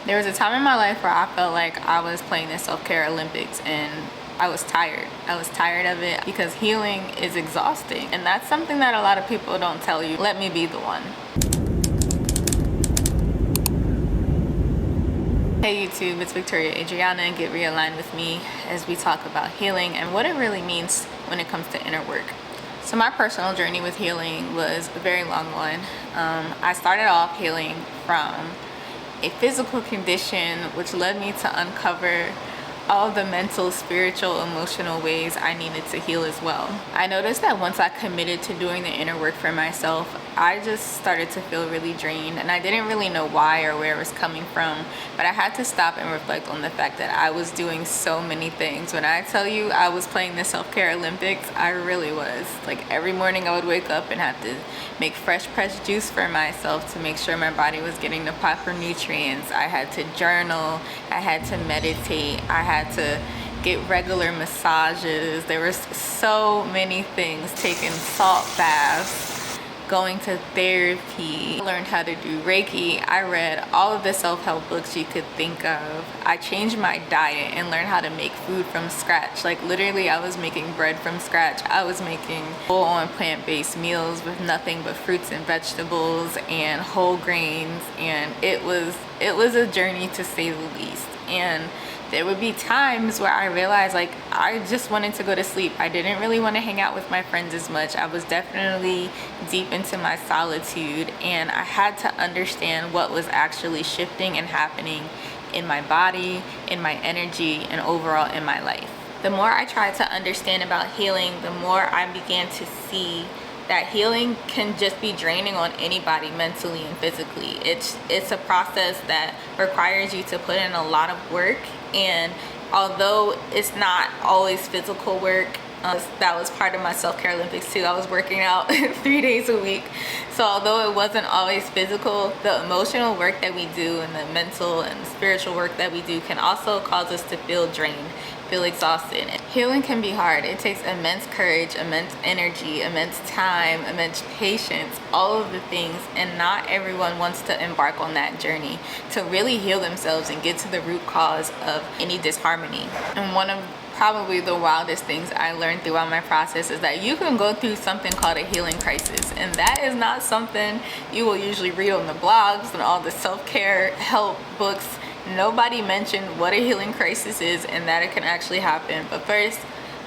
There was a time in my life where I felt like I was playing the self-care Olympics, and I was tired. I was tired of it because healing is exhausting, and that's something that a lot of people don't tell you. Let me be the one. Hey YouTube, it's Victoria Adriana, and get realigned with me as we talk about healing and what it really means when it comes to inner work. So my personal journey with healing was a very long one. I started off healing from a physical condition, which led me to uncover all the mental, spiritual, emotional ways I needed to heal as well. I noticed that once I committed to doing the inner work for myself, I just started to feel really drained, and I didn't really know why or where it was coming from, but I had to stop and reflect on the fact that I was doing so many things. When I tell you I was playing the self-care Olympics, I really was. Like, every morning I would wake up and have to make fresh pressed juice for myself to make sure my body was getting the proper nutrients. I had to journal, I had to meditate, I had to get regular massages. There was so many things, taking salt baths, going to therapy, learned how to do Reiki. I read all of the self-help books you could think of. I changed my diet and learned how to make food from scratch. Like, literally, I was making bread from scratch. I was making full-on plant-based meals with nothing but fruits and vegetables and whole grains, and it was a journey, to say the least. And there would be times where I realized, like, I just wanted to go to sleep. I didn't really want to hang out with my friends as much. I was definitely deep into my solitude, and I had to understand what was actually shifting and happening in my body, in my energy, and overall in my life. The more I tried to understand about healing, the more I began to see that healing can just be draining on anybody, mentally and physically. It's a process that requires you to put in a lot of work, and although it's not always physical work, that was part of my self-care Olympics too. I was working out 3 days a week. So although it wasn't always physical, the emotional work that we do and the mental and spiritual work that we do can also cause us to feel drained, feel exhausted. Healing can be hard. It takes immense courage, immense energy, immense time, immense patience, all of the things, and not everyone wants to embark on that journey to really heal themselves and get to the root cause of any disharmony. And one of probably the wildest things I learned throughout my process is that you can go through something called a healing crisis, and that is not something you will usually read on the blogs and all the self-care help books. Nobody mentioned what a healing crisis is and that it can actually happen. But first,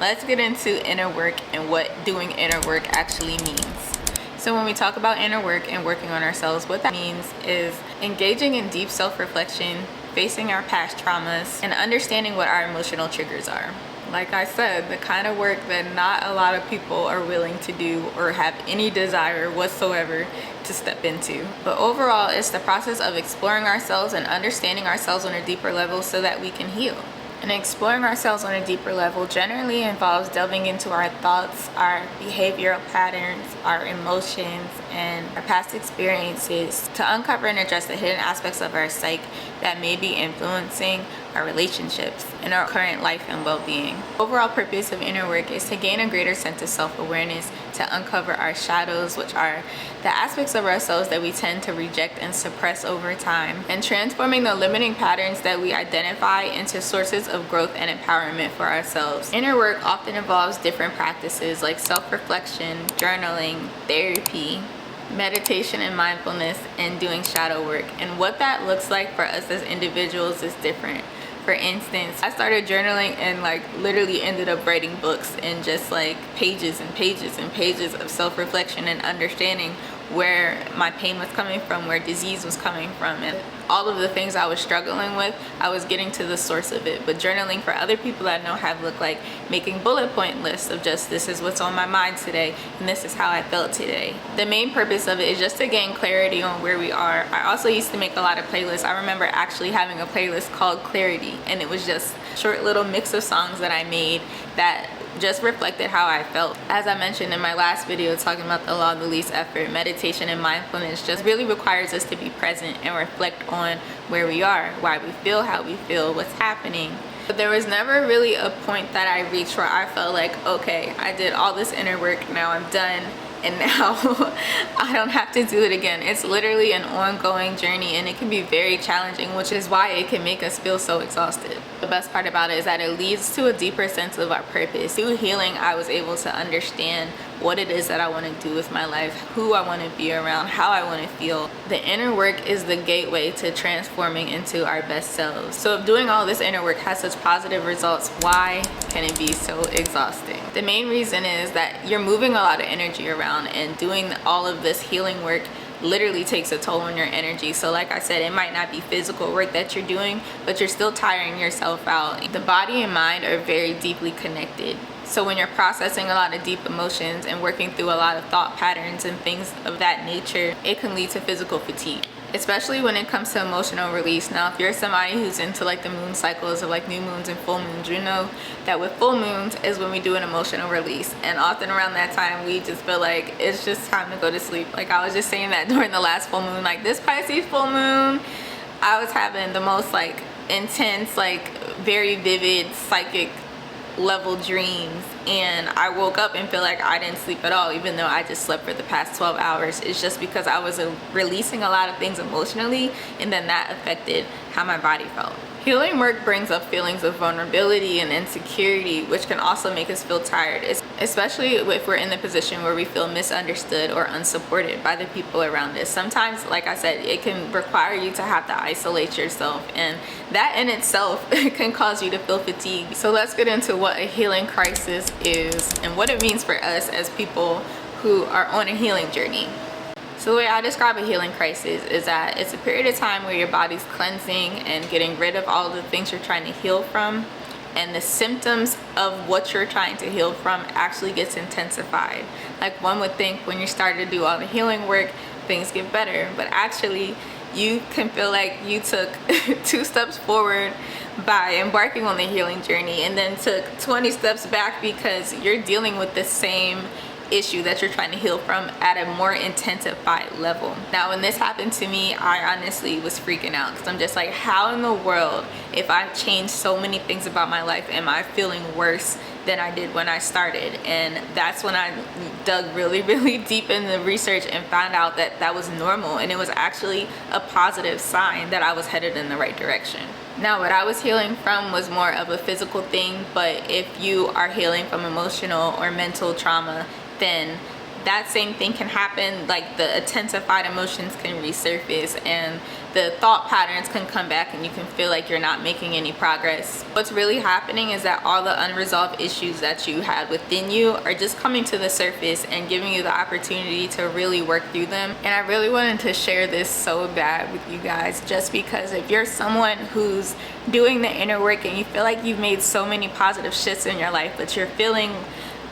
let's get into inner work and what doing inner work actually means. So when we talk about inner work and working on ourselves, what that means is engaging in deep self-reflection, facing our past traumas, and understanding what our emotional triggers are. Like I said, the kind of work that not a lot of people are willing to do or have any desire whatsoever to step into. But overall, it's the process of exploring ourselves and understanding ourselves on a deeper level so that we can heal. And exploring ourselves on a deeper level generally involves delving into our thoughts, our behavioral patterns, our emotions, and our past experiences to uncover and address the hidden aspects of our psyche that may be influencing our relationships and our current life and well-being. Overall purpose of inner work is to gain a greater sense of self-awareness, to uncover our shadows, which are the aspects of ourselves that we tend to reject and suppress over time, and transforming the limiting patterns that we identify into sources of growth and empowerment for ourselves. Inner work often involves different practices like self-reflection, journaling, therapy, meditation and mindfulness, and doing shadow work. And what that looks like for us as individuals is different. For instance, I started journaling and literally ended up writing books and just pages and pages and pages of self-reflection and understanding where my pain was coming from, where disease was coming from, and all of the things I was struggling with, I was getting to the source of it. But journaling, for other people I know, have looked like making bullet point lists of just, this is what's on my mind today and this is how I felt today. The main purpose of it is just to gain clarity on where we are. I also used to make a lot of playlists. I remember actually having a playlist called Clarity, and it was just short little mix of songs that I made that just reflected how I felt. As I mentioned in my last video talking about the law of the least effort, meditation and mindfulness just really requires us to be present and reflect on where we are, why we feel how we feel, what's happening. But there was never really a point that I reached where I felt like, okay, I did all this inner work, now I'm done, and now I don't have to do it again. It's literally an ongoing journey, and it can be very challenging, which is why it can make us feel so exhausted. The best part about it is that it leads to a deeper sense of our purpose. Through healing, I was able to understand what it is that I want to do with my life, who I want to be around, how I want to feel. The inner work is the gateway to transforming into our best selves. So if doing all this inner work has such positive results, why can it be so exhausting? The main reason is that you're moving a lot of energy around, and doing all of this healing work literally takes a toll on your energy. So like I said, it might not be physical work that you're doing, but you're still tiring yourself out. The body and mind are very deeply connected. So when you're processing a lot of deep emotions and working through a lot of thought patterns and things of that nature, it can lead to physical fatigue, especially when it comes to emotional release. Now, if you're somebody who's into like the moon cycles of like new moons and full moons, you know that with full moons is when we do an emotional release. And often around that time, we just feel like it's just time to go to sleep. Like I was just saying that during the last full moon, like this Pisces full moon, I was having the most like intense, like very vivid psychic level dreams, and I woke up and feel like I didn't sleep at all, even though I just slept for the past 12 hours. It's just because I was releasing a lot of things emotionally, and then that affected how my body felt. Healing work brings up feelings of vulnerability and insecurity, which can also make us feel tired, especially if we're in the position where we feel misunderstood or unsupported by the people around us. Sometimes, like I said, it can require you to have to isolate yourself, and that in itself can cause you to feel fatigued. So let's get into what a healing crisis is and what it means for us as people who are on a healing journey. So the way I describe a healing crisis is that it's a period of time where your body's cleansing and getting rid of all the things you're trying to heal from, and the symptoms of what you're trying to heal from actually gets intensified. Like one would think when you start to do all the healing work, things get better, but actually you can feel like you took 2 steps forward by embarking on the healing journey and then took 20 steps back because you're dealing with the same issue that you're trying to heal from at a more intensified level. Now, when this happened to me, I honestly was freaking out because I'm just like, how in the world, if I've changed so many things about my life, am I feeling worse than I did when I started? And that's when I dug really, really deep in the research and found out that that was normal, and it was actually a positive sign that I was headed in the right direction. Now, what I was healing from was more of a physical thing, but if you are healing from emotional or mental trauma, then that same thing can happen. Like the intensified emotions can resurface and the thought patterns can come back, and you can feel like you're not making any progress. What's really happening is that all the unresolved issues that you had within you are just coming to the surface and giving you the opportunity to really work through them. And I really wanted to share this so bad with you guys, just because if you're someone who's doing the inner work and you feel like you've made so many positive shifts in your life, but you're feeling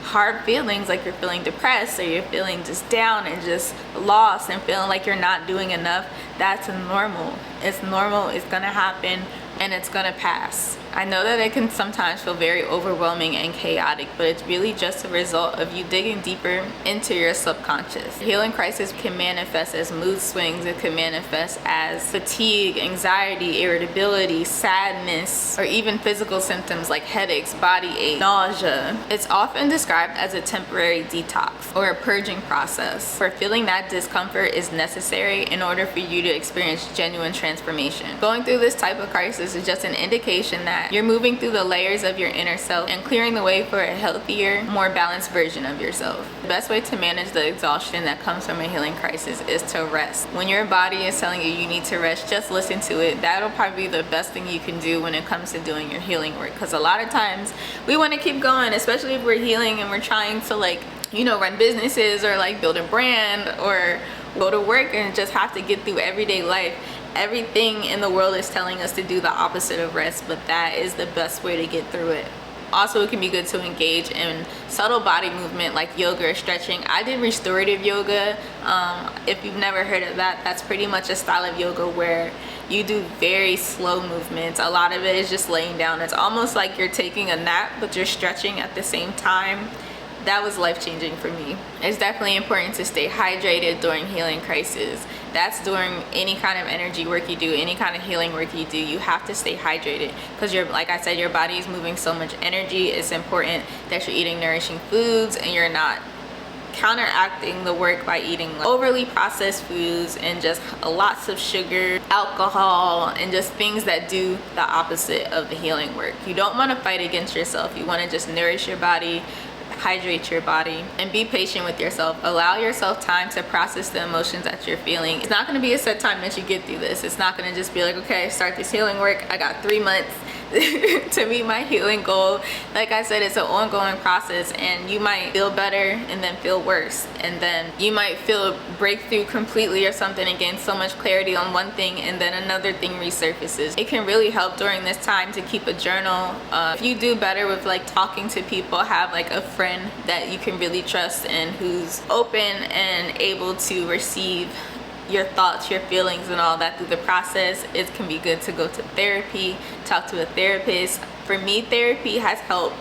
hard feelings, like you're feeling depressed or you're feeling just down and just lost and feeling like you're not doing enough, that's normal. It's normal, it's gonna happen, and it's gonna pass. I know that it can sometimes feel very overwhelming and chaotic, but it's really just a result of you digging deeper into your subconscious. Healing crisis can manifest as mood swings. It can manifest as fatigue, anxiety, irritability, sadness, or even physical symptoms like headaches, body ache, nausea. It's often described as a temporary detox or a purging process, where feeling that discomfort is necessary in order for you to experience genuine transformation. Going through this type of crisis is just an indication that you're moving through the layers of your inner self and clearing the way for a healthier, more balanced version of yourself. The best way to manage the exhaustion that comes from a healing crisis is to rest. When your body is telling you you need to rest, just listen to it. That'll probably be the best thing you can do when it comes to doing your healing work, because a lot of times we want to keep going, especially if we're healing and we're trying to, like, you know, run businesses or like build a brand or go to work and just have to get through everyday life. Everything in the world is telling us to do the opposite of rest, but that is the best way to get through it. Also, it can be good to engage in subtle body movement like yoga or stretching. I did restorative yoga. If you've never heard of that, that's pretty much a style of yoga where you do very slow movements. A lot of it is just laying down. It's almost like you're taking a nap, but you're stretching at the same time. That was life-changing for me. It's definitely important to stay hydrated during healing crises. That's during any kind of energy work you do, any kind of healing work you do. You have to stay hydrated because like I said, your body is moving so much energy. It's important that you're eating nourishing foods and you're not counteracting the work by eating like overly processed foods and just lots of sugar, alcohol, and just things that do the opposite of the healing work. You don't want to fight against yourself. You want to just nourish your body, hydrate your body, and be patient with yourself. Allow yourself time to process the emotions that you're feeling. It's not going to be a set time that you get through this. It's not going to just be like, okay, start this healing work, I got 3 months to meet my healing goal. Like I said, it's an ongoing process, and you might feel better and then feel worse, and then you might feel a breakthrough completely or something and gain so much clarity on one thing, and then another thing resurfaces. It can really help during this time to keep a journal. If you do better with like talking to people, have like a friend that you can really trust and who's open and able to receive your thoughts, your feelings, and all that through the process. It can be good to go to therapy, talk to a therapist. For me, therapy has helped,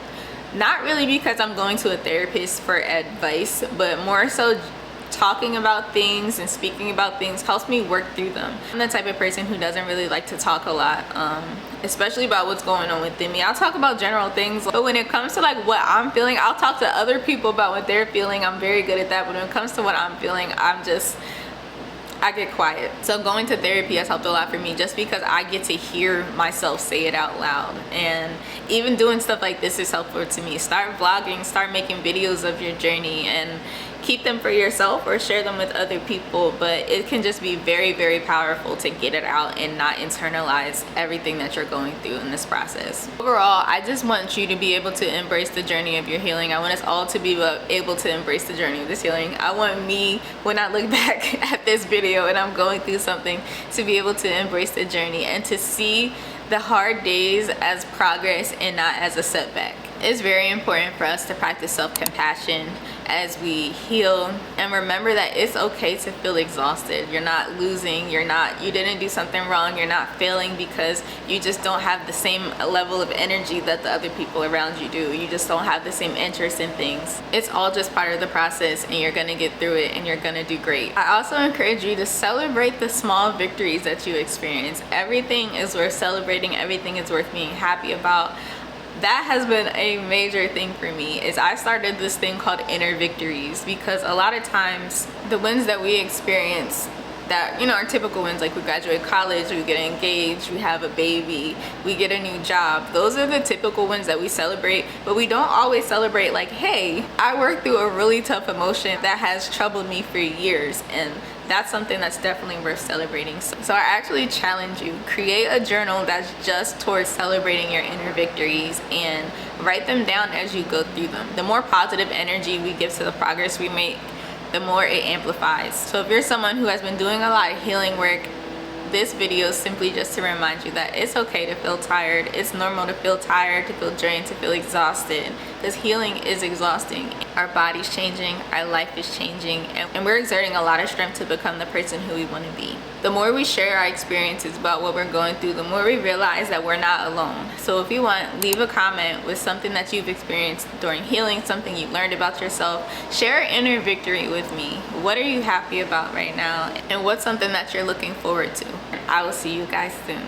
not really because I'm going to a therapist for advice, but more so talking about things and speaking about things helps me work through them. I'm the type of person who doesn't really like to talk a lot, especially about what's going on within me. I'll talk about general things, but when it comes to like what I'm feeling, I'll talk to other people about what they're feeling. I'm very good at that, but when it comes to what I'm feeling, I get quiet. So going to therapy has helped a lot for me, just because I get to hear myself say it out loud. And even doing stuff like this is helpful to me. Start vlogging, start making videos of your journey, and keep them for yourself or share them with other people. But it can just be very, very powerful to get it out and not internalize everything that you're going through in this process. Overall, I just want you to be able to embrace the journey of your healing. I want us all to be able to embrace the journey of this healing. I want me, when I look back at this video and I'm going through something, to be able to embrace the journey and to see the hard days as progress and not as a setback. It's very important for us to practice self-compassion as we heal, and remember that it's okay to feel exhausted. You're not losing, you didn't do something wrong, you're not failing because you just don't have the same level of energy that the other people around you do. You just don't have the same interest in things. It's all just part of the process, and you're gonna get through it and you're gonna do great. I also encourage you to celebrate the small victories that you experience. Everything is worth celebrating, everything is worth being happy about. That has been a major thing for me. Is I started this thing called inner victories, because a lot of times the wins that we experience that, you know, are typical wins, like we graduate college, we get engaged, we have a baby, we get a new job. Those are the typical wins that we celebrate, but we don't always celebrate like, hey, I worked through a really tough emotion that has troubled me for years, and that's something that's definitely worth celebrating. So I actually challenge you, create a journal that's just towards celebrating your inner victories and write them down as you go through them. The more positive energy we give to the progress we make, the more it amplifies. So if you're someone who has been doing a lot of healing work, this video is simply just to remind you that it's okay to feel tired. It's normal to feel tired, to feel drained, to feel exhausted, because healing is exhausting. Our body's changing, our life is changing, and we're exerting a lot of strength to become the person who we want to be. The more we share our experiences about what we're going through, the more we realize that we're not alone. So if you want, leave a comment with something that you've experienced during healing, something you learned about yourself. Share an inner victory with me. What are you happy about right now? And what's something that you're looking forward to? I will see you guys soon.